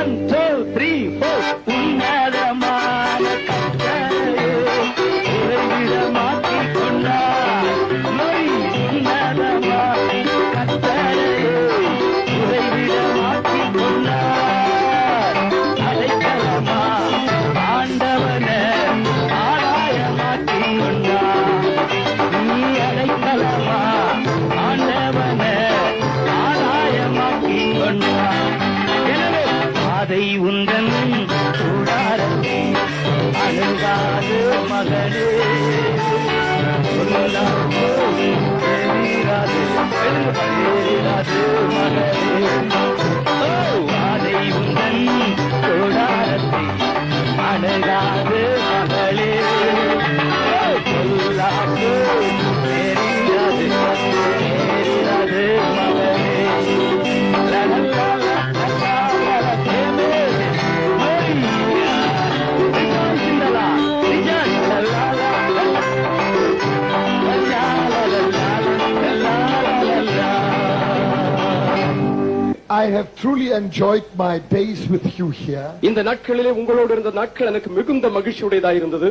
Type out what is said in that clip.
1, 2, 3, 4 உன்னதமான கர்த்தரே உறைவிடமாக்கிக் கொண்டார் உன்னதமான கர்த்தரே உறைவிடமாக்கிக் கொண்டார் அடைக்கலமா ஆண்டவனே ஆலயமாக்கிக் கொண்டார் நீ அடைக்கலமா ஆண்டவனே ஆலயமாக்கிக் கொண்டார் எனவே அதை உந்தன் கூடாரத்தை அணுகாது மகளே எழுந்து மகளே அதை உந்தன் கூடாரத்தை அணுகாது மகளே சொல்லாது தெரியாது தெரியாது மகளே I have truly enjoyed my days with you here. இந்த நாட்களிலே உங்களோடு இருந்த நாட்கள் எனக்கு மிகுந்த மகிழ்ச்சியுடையதாக இருந்தது.